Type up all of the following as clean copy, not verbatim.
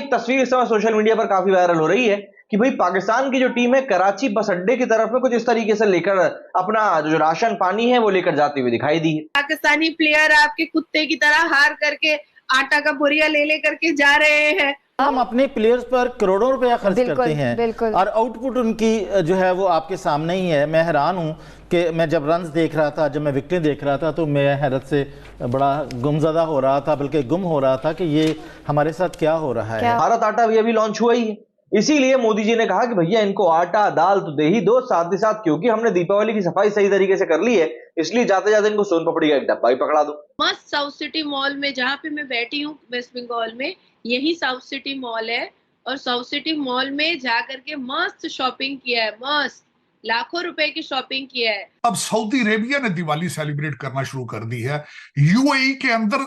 एक तस्वीर इस समय सोशल मीडिया पर काफी वायरल हो रही है कि भाई पाकिस्तान की जो टीम है कराची बस अड्डे की तरफ में कुछ इस तरीके से लेकर अपना जो राशन पानी है वो लेकर जाते हुए दिखाई दी है। पाकिस्तानी प्लेयर आपके कुत्ते की तरह हार करके आटा का बोरिया ले करके जा रहे हैं। हम अपने प्लेयर्स पर करोड़ों रुपया खर्च करते हैं और आउटपुट उनकी जो है वो आपके सामने ही है। मैं हैरान हूँ कि मैं जब रन्स देख रहा था, जब मैं विकेटें देख रहा था, तो मैं हैरत से बड़ा गुमज़दा हो रहा था, बल्कि गुम हो रहा था कि ये हमारे साथ क्या हो रहा है। भारत आटा भी अभी लॉन्च हुआ ही है, इसीलिए मोदी जी ने कहा कि भैया इनको आटा दाल तो दे ही दो, साथ ही साथ क्योंकि हमने दीपावली की सफाई सही तरीके से कर ली है, इसलिए जाते जाते इनको सोन पापड़ी का एक डब्बा ही पकड़ा दो। मस्त साउथ सिटी मॉल में जहाँ पे मैं बैठी हूँ वेस्ट बंगाल में, यही साउथ सिटी मॉल है और साउथ सिटी मॉल में जा करके मस्त शॉपिंग किया है, मस्त लाखों रुपए की शॉपिंग किया है। अब सऊदी अरेबिया ने दिवाली सेलिब्रेट करना शुरू कर दी है। यूएई के अंदर,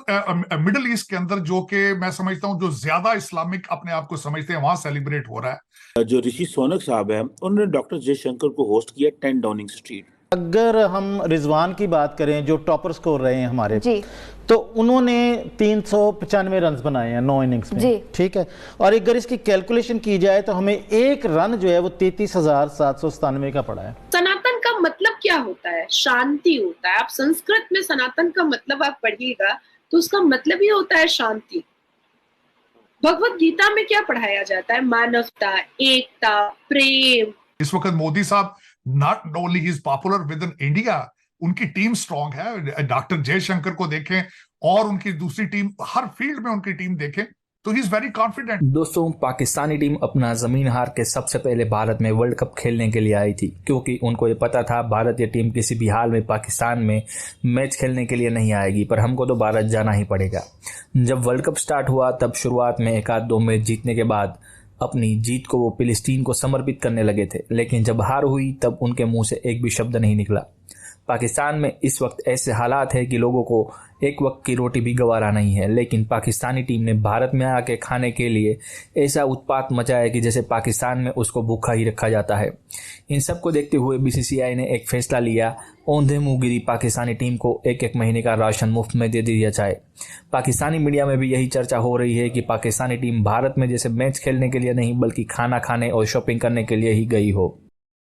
मिडिल ईस्ट के अंदर, जो कि मैं समझता हूं जो ज्यादा इस्लामिक अपने आप को समझते हैं, वहां सेलिब्रेट हो रहा है। जो ऋषि सोनक साहब है उन्होंने डॉक्टर जयशंकर को होस्ट किया 10 डाउनिंग स्ट्रीट। अगर हम रिजवान की बात करें जो टॉपर स्कोर रहे हैं हमारे जी, तो उन्होंने 395 रन बनाए हैं 9 इनिंग्स में, ठीक है। और अगर इसकी कैलकुलेशन की जाए तो हमें एक रन जो है वो 33,797 का पड़ा है। सनातन का मतलब क्या होता है? शांति होता है। आप संस्कृत में सनातन का मतलब आप पढ़िएगा तो उसका मतलब ही होता है शांति। भगवत गीता में क्या पढ़ाया जाता है? मानवता, एकता, प्रेम। इस वक्त मोदी साहब not only he is popular with in India, उनकी टीम स्ट्रांग है। डॉक्टर जयशंकर को देखें और उनकी दूसरी टीम, हर फील्ड में उनकी टीम देखें तो ही इज वेरी कॉन्फिडेंट। दोस्तों, पाकिस्तानी टीम अपना जमीन हार के सबसे पहले भारत में वर्ल्ड कप खेलने के लिए आई थी, क्योंकि उनको ये पता था भारतीय टीम किसी भी हाल में पाकिस्तान में मैच खेलने के लिए नहीं आएगी, पर हमको तो भारत जाना ही पड़ेगा। जब वर्ल्ड कप स्टार्ट हुआ तब शुरुआत में एक आध दो मैच जीतने के बाद अपनी जीत को वो फिलिस्तीन को समर्पित करने लगे थे, लेकिन जब हार हुई तब उनके मुंह से एक भी शब्द नहीं निकला। पाकिस्तान में इस वक्त ऐसे हालात है कि लोगों को एक वक्त की रोटी भी गवारा नहीं है, लेकिन पाकिस्तानी टीम ने भारत में आके खाने के लिए ऐसा उत्पात मचाया कि जैसे पाकिस्तान में उसको भूखा ही रखा जाता है। इन सब को देखते हुए बीसीसीआई ने एक फैसला लिया, औंधे मुंह गिरी पाकिस्तानी टीम को एक महीने का राशन मुफ्त में दे दिया जाए। पाकिस्तानी मीडिया में भी यही चर्चा हो रही है कि पाकिस्तानी टीम भारत में जैसे मैच खेलने के लिए नहीं बल्कि खाना खाने और शॉपिंग करने के लिए ही गई हो।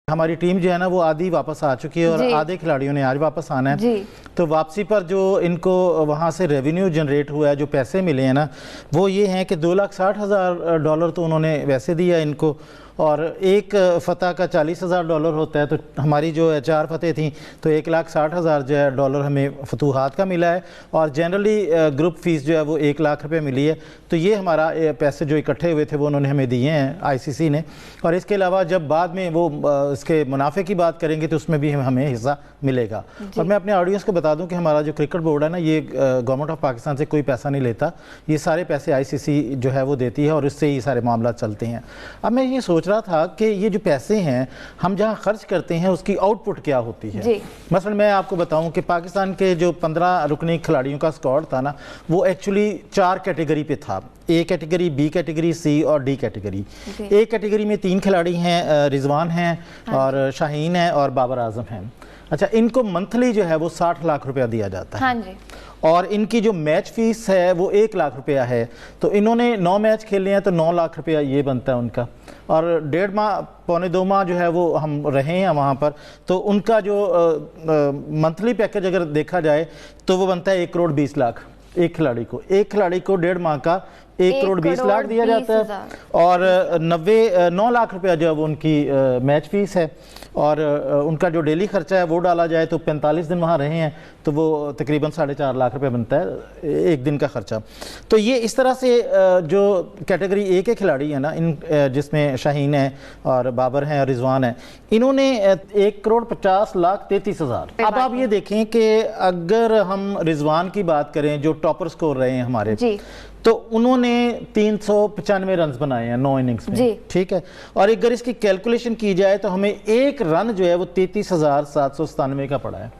हमारी टीम जो है ना वो आधी वापस आ चुकी है और आधे खिलाड़ियों ने आज वापस आना है। तो वापसी पर जो इनको वहाँ से रेवेन्यू जनरेट हुआ है, जो पैसे मिले हैं ना, वो ये हैं कि $2,60,000 तो उन्होंने वैसे दिया इनको, और एक फ़तह का $40,000 होता है। तो हमारी जो 4 फतेह थी तो $1,60,000 जो है डॉलर हमें फतूहात का मिला है, और जनरली ग्रुप फीस जो है वो ₹1,00,000 मिली है। तो ये हमारा पैसे जो इकट्ठे हुए थे वो उन्होंने हमें दिए हैं आईसीसी ने। और इसके अलावा जब बाद में वो इसके मुनाफे की बात करेंगे तो उसमें भी हमें हिस्सा मिलेगा। और मैं अपने ऑडियंस को बता दूं कि हमारा जो क्रिकेट बोर्ड है ना, ये गवर्नमेंट ऑफ पाकिस्तान से कोई पैसा नहीं लेता, ये सारे पैसे आईसीसी जो है वो देती है और इससे ही सारे मामला चलते हैं। अब मैं ये सोच रहा था कि ये जो पैसे हैं हम जहां खर्च करते हैं उसकी आउटपुट क्या होती है। मसलन मैं आपको बताऊं कि पाकिस्तान के जो 15 रुकनी खिलाड़ियों का स्क्वाड था ना, वो एक्चुअली 4 कैटेगरी पे था, ए कैटेगरी, बी कैटेगरी, सी और डी कैटेगरी। ए कैटेगरी में 3 खिलाड़ी हैं, रिजवान हैं और शाहीन है और बाबर आजम हैं। अच्छा, इनको मंथली जो है वो 60 लाख रुपया दिया जाता है। हाँ जी। और इनकी जो मैच फीस है वो 1 लाख रुपया है। तो इन्होंने 9 मैच खेले हैं तो 9 लाख रुपया ये बनता है उनका। और 1.5 माह, पौने 2 माह जो है वो हम रहे हैं वहाँ पर, तो उनका जो मंथली पैकेज अगर देखा जाए तो वो बनता है 1,20,00,000 एक खिलाड़ी को। एक खिलाड़ी को 1.5 माह का 1,20,00,000 दिया जाता है और 9 लाख रुपया जो है वो उनकी मैच फीस है। और उनका जो डेली खर्चा है वो डाला जाए तो 45 दिन वहाँ रहे हैं तो वो तकरीबन 4.5 लाख रुपए बनता है एक दिन का खर्चा। तो ये इस तरह से जो कैटेगरी ए के खिलाड़ी हैं ना, इन जिसमें शाहीन है और बाबर हैं और रिजवान है, इन्होंने 1,50,33,000। अब आप ये देखें कि अगर हम रिजवान की बात करें जो टॉपर स्कोर रहे हैं हमारे, तो उन्होंने 395 रन बनाए हैं 9 इनिंग्स में, ठीक है। और अगर इसकी कैलकुलेशन की जाए तो हमें एक रन जो है वो 33,797 का पड़ा है।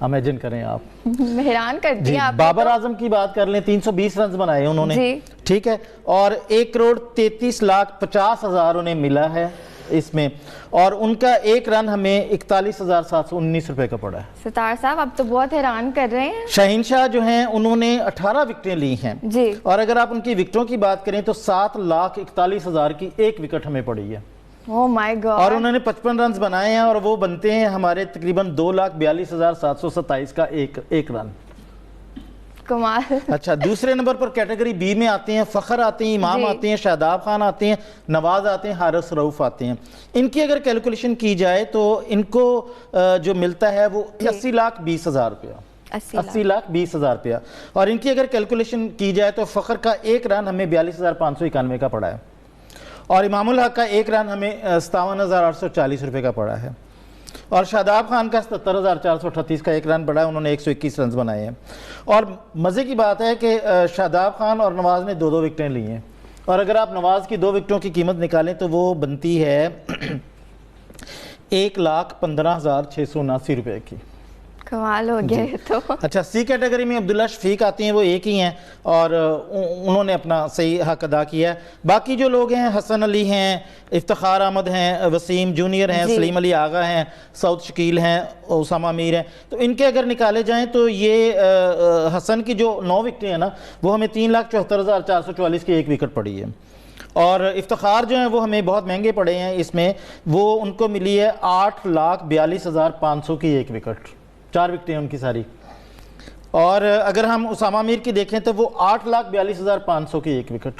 इमेजिन करें आप, हैरान कर दिया आपने। बाबर आजम की बात कर लें, 320 रन बनाए उन्होंने, ठीक है। और 1,33,50,000 उन्हें मिला है। इसमें, और उनका एक रन हमें 41,719 रुपए का पड़ा है। सितार साहब आप तो बहुत हैरान कर रहे हैं। शाहीन शाह जो हैं उन्होंने 18 विकेटें ली हैं जी, और अगर आप उनकी विकेटों की बात करें तो 7,41,000 की एक विकेट हमें पड़ी है। Oh my God. और उन्होंने 55 रन बनाए हैं और वो बनते हैं हमारे तकरीबन 2,42,727 का एक रन। कमाल। अच्छा, दूसरे नंबर पर कैटेगरी बी में आते हैं फ़खर आते हैं, इमाम आते हैं, शादाब खान आते हैं, नवाज आते हैं, हारिस रऊफ आते हैं। इनकी अगर कैलकुलेशन की जाए तो इनको जो मिलता है वो 80,20,000 रुपया, 80,20,000 रुपया। और इनकी अगर कैलकुलेशन की जाए तो फ़खर का एक रन हमें 42,591 का पड़ा है और इमामुल हक का एक रन हमें 57,840 रुपये का पड़ा है और शादाब खान का 77,438 का एक रन पड़ा है, उन्होंने 121 रन बनाए हैं। और मज़े की बात है कि शादाब खान और नवाज़ ने 2-2 विकेटें ली हैं और अगर आप नवाज़ की 2 विकेटों की कीमत निकालें तो वो बनती है 1,15,679 रुपये की। कमाल हो गया ये तो। अच्छा, सी कैटेगरी में अब्दुल्ला शफीक आते हैं, वो एक ही हैं और उन्होंने अपना सही हक अदा किया है। बाकी जो लोग हैं, हसन अली हैं, इफ्तिखार अहमद हैं, वसीम जूनियर हैं, सलीम अली आगा हैं, सऊद शकील हैं, उसामा मीर हैं, तो इनके अगर निकाले जाएं तो ये हसन की जो 9 विकेटें हैं ना वो हमें 3,74,444 की एक विकेट पड़ी है और इफ्तिखार जो हैं वो हमें बहुत महंगे पड़े हैं, इसमें वो उनको मिली है 8,42,500 की एक विकेट, 4 विकेटें उनकी सारी। और अगर हम उसामा मीर की देखें तो वो 8,42,500 की एक wicket.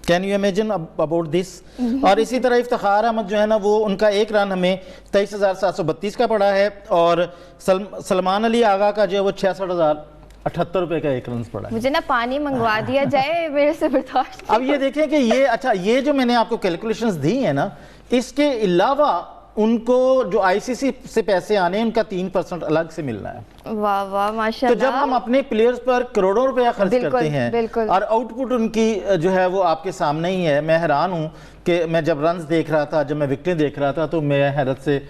Can you imagine about this. और इसी तरह इफ्तिखार अहमद जो है ना वो उनका एक रन हमें 23,732 का पड़ा है और सलमान अली आगा का जो है वो 66,078 रुपये का एक रन पड़ा है। मुझे ना पानी मंगवा दिया जाए, मेरे से बर्दाश्त। अब ये देखें कि ये अच्छा, ये जो मैंने आपको कैलकुलेशंस दी है ना, इसके अलावा उनको जो आईसीसी से पैसे आने हैं उनका 3% अलग से मिलना है। वाह वाह माशाल्लाह। तो जब हम अपने प्लेयर्स पर करोड़ों रुपया खर्च करते हैं और आउटपुट उनकी जो है वो आपके सामने ही है, मैं हैरान हूं कि मैं जब रन्स देख रहा था, जब मैं विकेटें देख रहा था तो मैं हैरत से।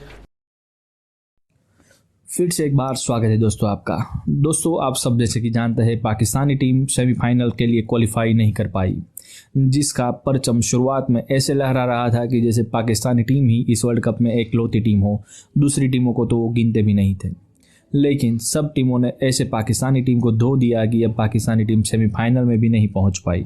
फिर से एक बार स्वागत है दोस्तों आपका। दोस्तों, आप सब जैसे कि जानते हैं पाकिस्तानी टीम सेमीफाइनल के लिए क्वालिफाई नहीं कर पाई, जिसका परचम शुरुआत में ऐसे लहरा रहा था कि जैसे पाकिस्तानी टीम ही इस वर्ल्ड कप में एकलौती टीम हो, दूसरी टीमों को तो वो गिनते भी नहीं थे। लेकिन सब टीमों ने ऐसे पाकिस्तानी टीम को धो दिया कि अब पाकिस्तानी टीम सेमीफाइनल में भी नहीं पहुंच पाई।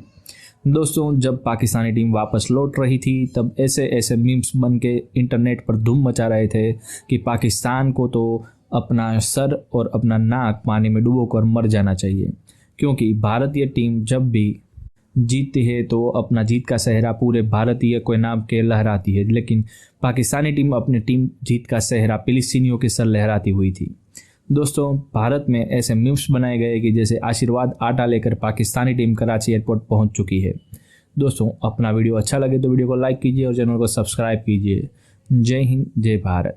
दोस्तों, जब पाकिस्तानी टीम वापस लौट रही थी तब ऐसे ऐसे मीम्स बन के इंटरनेट पर धूम मचा रहे थे कि पाकिस्तान को तो अपना सर और अपना नाक पानी में डुबोकर मर जाना चाहिए, क्योंकि भारतीय टीम जब भी जीतती है तो अपना जीत का सेहरा पूरे भारतीय को नाम के लहराती है, लेकिन पाकिस्तानी टीम अपनी टीम जीत का सेहरा फिलिस्तीनियों के सर लहराती हुई थी। दोस्तों, भारत में ऐसे मीम्स बनाए गए कि जैसे आशीर्वाद आटा लेकर पाकिस्तानी टीम कराची एयरपोर्ट पहुंच चुकी है। दोस्तों, अपना वीडियो अच्छा लगे तो वीडियो को लाइक कीजिए और चैनल को सब्सक्राइब कीजिए। जय हिंद, जय भारत।